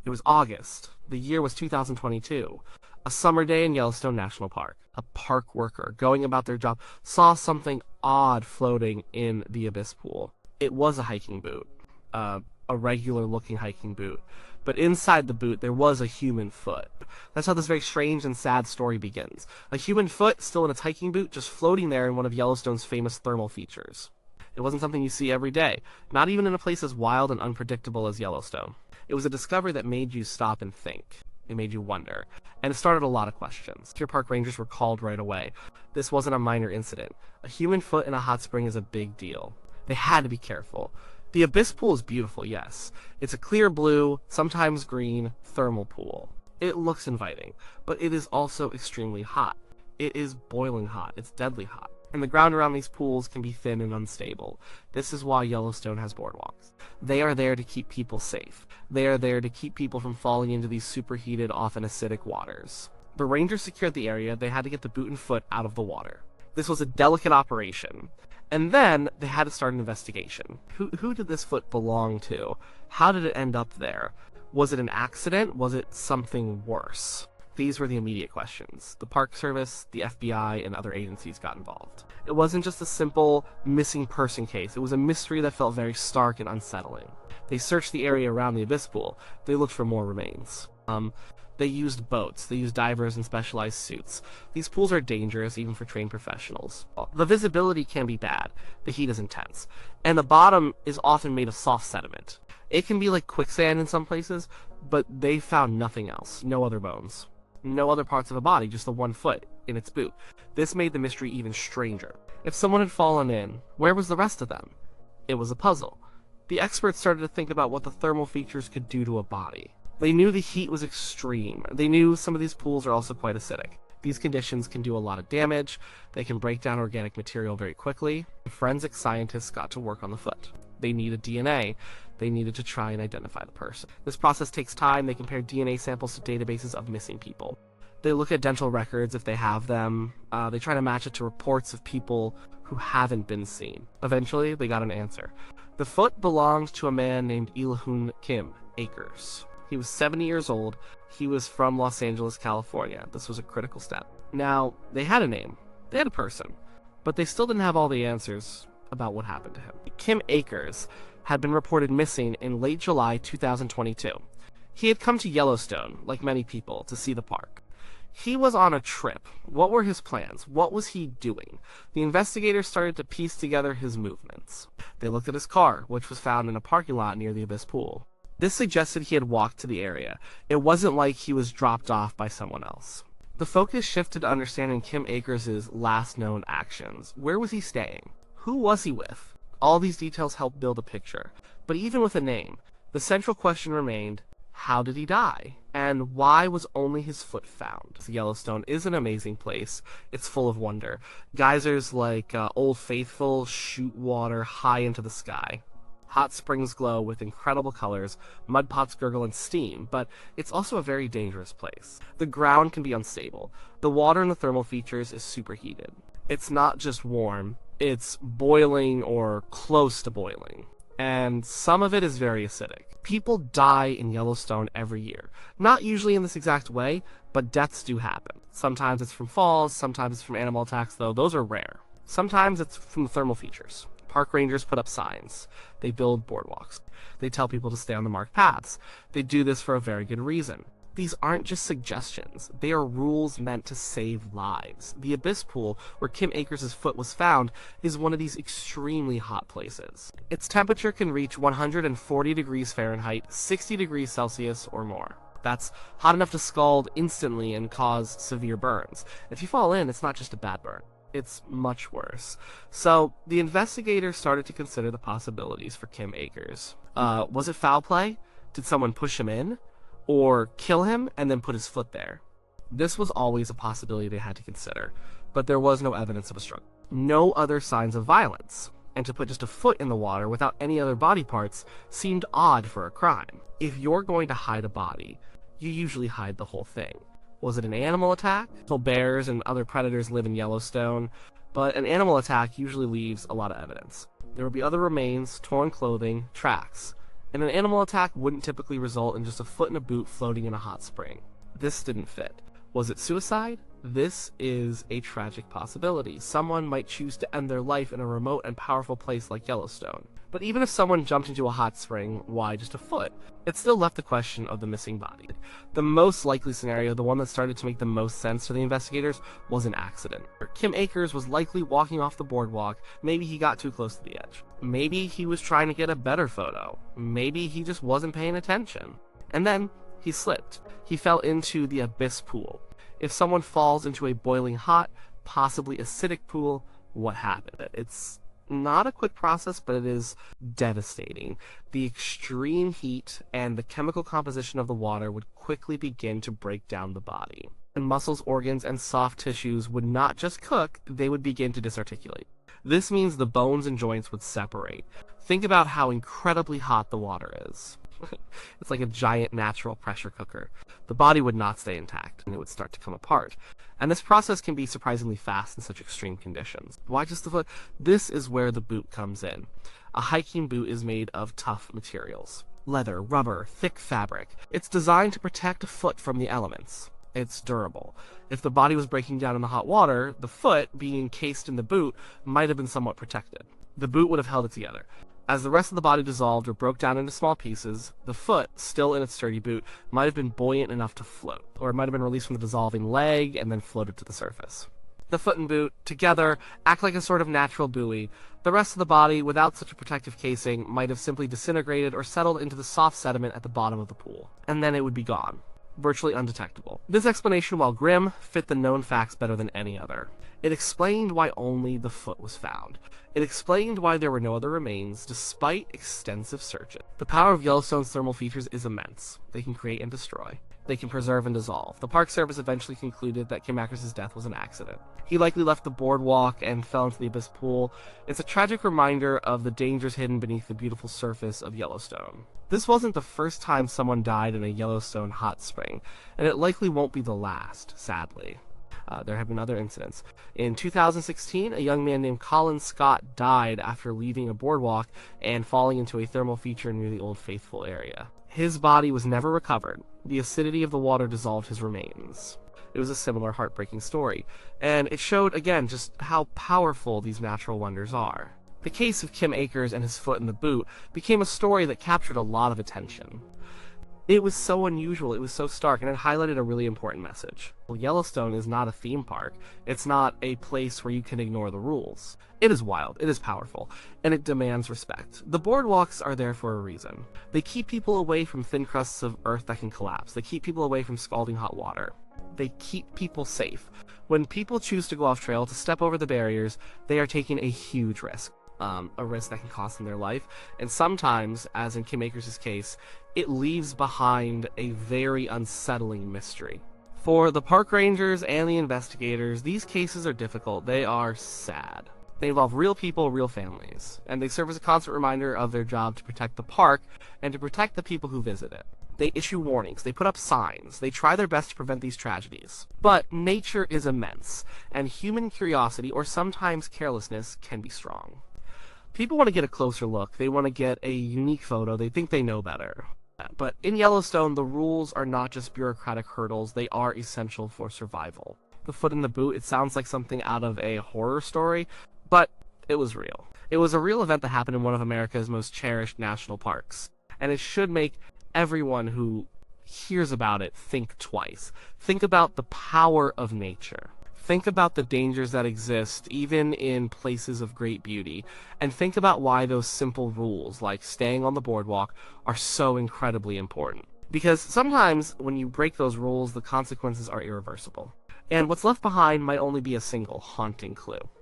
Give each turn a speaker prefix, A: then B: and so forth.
A: It was August. The year was 2022. A summer day in Yellowstone National Park. A park worker going about their job saw something odd floating in the abyss pool. It was a hiking boot, a regular looking hiking boot. But inside the boot, there was a human foot. That's how this very strange and sad story begins. A human foot still in its hiking boot, just floating there in one of Yellowstone's famous thermal features. It wasn't something you see every day, not even in a place as wild and unpredictable as Yellowstone. It was a discovery that made you stop and think. It made you wonder. And it started a lot of questions. Your park rangers were called right away. This wasn't a minor incident. A human foot in a hot spring is a big deal. They had to be careful. The abyss pool is beautiful, yes. It's a clear blue, sometimes green, thermal pool. It looks inviting, but it is also extremely hot. It is boiling hot. It's deadly hot. And the ground around these pools can be thin and unstable. This is why Yellowstone has boardwalks. They are there to keep people safe. They are there to keep people from falling into these superheated, often acidic waters. The rangers secured the area. They had to get the boot and foot out of the water. This was a delicate operation. And then they had to start an investigation. Who did this foot belong to? How did it end up there? Was it an accident? Was it something worse? These were the immediate questions. The Park Service, the FBI, and other agencies got involved. It wasn't just a simple missing person case. It was a mystery that felt very stark and unsettling. They searched the area around the abyss pool. They looked for more remains. They used boats. They used divers in specialized suits. These pools are dangerous, even for trained professionals. The visibility can be bad. The heat is intense. And the bottom is often made of soft sediment. It can be like quicksand in some places, but they found nothing else. No other bones. No other parts of a body, just the one foot in its boot. This made the mystery even stranger. If someone had fallen in, where was the rest of them? It was a puzzle. The experts started to think about what the thermal features could do to a body. They knew the heat was extreme. They knew some of these pools are also quite acidic. These conditions can do a lot of damage. They can break down organic material very quickly. Forensic scientists got to work on the foot. They needed DNA. They needed to try and identify the person. This process takes time. They compare DNA samples to databases of missing people. They look at dental records if they have them. They try to match it to reports of people who haven't been seen. Eventually, they got an answer. The foot belonged to a man named Kim Akers. He was 70 years old. He was from Los Angeles, California. This was a critical step. Now, they had a name. They had a person. But they still didn't have all the answers about what happened to him. Kim Akers had been reported missing in late July 2022. He had come to Yellowstone, like many people, to see the park. He was on a trip. What were his plans? What was he doing? The investigators started to piece together his movements. They looked at his car, which was found in a parking lot near the abyss pool. This suggested he had walked to the area. It wasn't like he was dropped off by someone else. The focus shifted to understanding Kim Akers' last known actions. Where was he staying? Who was he with? All these details helped build a picture. But even with a name, the central question remained, how did he die? And why was only his foot found? Yellowstone is an amazing place. It's full of wonder. Geysers like Old Faithful shoot water high into the sky. Hot springs glow with incredible colors, mud pots gurgle and steam, but it's also a very dangerous place. The ground can be unstable. The water in the thermal features is superheated. It's not just warm, it's boiling or close to boiling. And some of it is very acidic. People die in Yellowstone every year. Not usually in this exact way, but deaths do happen. Sometimes it's from falls, sometimes it's from animal attacks, though those are rare. Sometimes it's from the thermal features. Park rangers put up signs. They build boardwalks. They tell people to stay on the marked paths. They do this for a very good reason. These aren't just suggestions. They are rules meant to save lives. The abyss pool, where Kim Akers' foot was found, is one of these extremely hot places. Its temperature can reach 140 degrees Fahrenheit, 60 degrees Celsius, or more. That's hot enough to scald instantly and cause severe burns. If you fall in, it's not just a bad burn. It's much worse. So, the investigators started to consider the possibilities for Kim Akers. Was it foul play? Did someone push him in? Or kill him and then put his foot there? This was always a possibility they had to consider, but there was no evidence of a struggle. No other signs of violence. And to put just a foot in the water without any other body parts seemed odd for a crime. If you're going to hide a body, you usually hide the whole thing. Was it an animal attack? Bears and other predators live in Yellowstone, but an animal attack usually leaves a lot of evidence. There would be other remains, torn clothing, tracks. And an animal attack wouldn't typically result in just a foot in a boot floating in a hot spring. This didn't fit. Was it suicide? This is a tragic possibility. Someone might choose to end their life in a remote and powerful place like Yellowstone. But even if someone jumped into a hot spring, why just a foot? It still left the question of the missing body. The most likely scenario, the one that started to make the most sense to the investigators, was an accident. Kim Akers was likely walking off the boardwalk. Maybe he got too close to the edge. Maybe he was trying to get a better photo. Maybe he just wasn't paying attention. And then he slipped. He fell into the abyss pool. If someone falls into a boiling hot, possibly acidic pool, what happened? It's not a quick process, but it is devastating. The extreme heat and the chemical composition of the water would quickly begin to break down the body. And muscles, organs, and soft tissues would not just cook, they would begin to disarticulate. This means the bones and joints would separate. Think about how incredibly hot the water is. It's like a giant natural pressure cooker. The body would not stay intact, and it would start to come apart. And this process can be surprisingly fast in such extreme conditions. Why just the foot? This is where the boot comes in. A hiking boot is made of tough materials. Leather, rubber, thick fabric. It's designed to protect a foot from the elements. It's durable. If the body was breaking down in the hot water, the foot, being encased in the boot, might have been somewhat protected. The boot would have held it together. As the rest of the body dissolved or broke down into small pieces, the foot, still in its sturdy boot, might have been buoyant enough to float, or it might have been released from the dissolving leg and then floated to the surface. The foot and boot, together, act like a sort of natural buoy. The rest of the body, without such a protective casing, might have simply disintegrated or settled into the soft sediment at the bottom of the pool. And then it would be gone. Virtually undetectable. This explanation, while grim, fit the known facts better than any other. It explained why only the foot was found. It explained why there were no other remains, despite extensive searches. The power of Yellowstone's thermal features is immense. They can create and destroy. They can preserve and dissolve. The Park Service eventually concluded that Kim Akers' death was an accident. He likely left the boardwalk and fell into the abyss pool. It's a tragic reminder of the dangers hidden beneath the beautiful surface of Yellowstone. This wasn't the first time someone died in a Yellowstone hot spring, and it likely won't be the last, sadly. There have been other incidents. In 2016, a young man named Colin Scott died after leaving a boardwalk and falling into a thermal feature near the Old Faithful area. His body was never recovered. The acidity of the water dissolved his remains. It was a similar heartbreaking story, and it showed again just how powerful these natural wonders are. The case of Kim Akers and his foot in the boot became a story that captured a lot of attention. It was so unusual, it was so stark, and it highlighted a really important message. Well, Yellowstone is not a theme park. It's not a place where you can ignore the rules. It is wild, it is powerful, and it demands respect. The boardwalks are there for a reason. They keep people away from thin crusts of earth that can collapse. They keep people away from scalding hot water. They keep people safe. When people choose to go off trail, to step over the barriers, they are taking a huge risk. A risk that can cost them their life, and sometimes, as in Kim Akers' case, it leaves behind a very unsettling mystery. For the park rangers and the investigators, these cases are difficult. They are sad. They involve real people, real families, and they serve as a constant reminder of their job to protect the park and to protect the people who visit it. They issue warnings, they put up signs, they try their best to prevent these tragedies. But nature is immense, and human curiosity, or sometimes carelessness, can be strong. People want to get a closer look. They want to get a unique photo. They think they know better. But in Yellowstone, the rules are not just bureaucratic hurdles. They are essential for survival. The foot in the boot, it sounds like something out of a horror story, but it was real. It was a real event that happened in one of America's most cherished national parks. And it should make everyone who hears about it think twice. Think about the power of nature. Think about the dangers that exist even in places of great beauty, and think about why those simple rules, like staying on the boardwalk, are so incredibly important. Because sometimes when you break those rules, the consequences are irreversible. And what's left behind might only be a single haunting clue.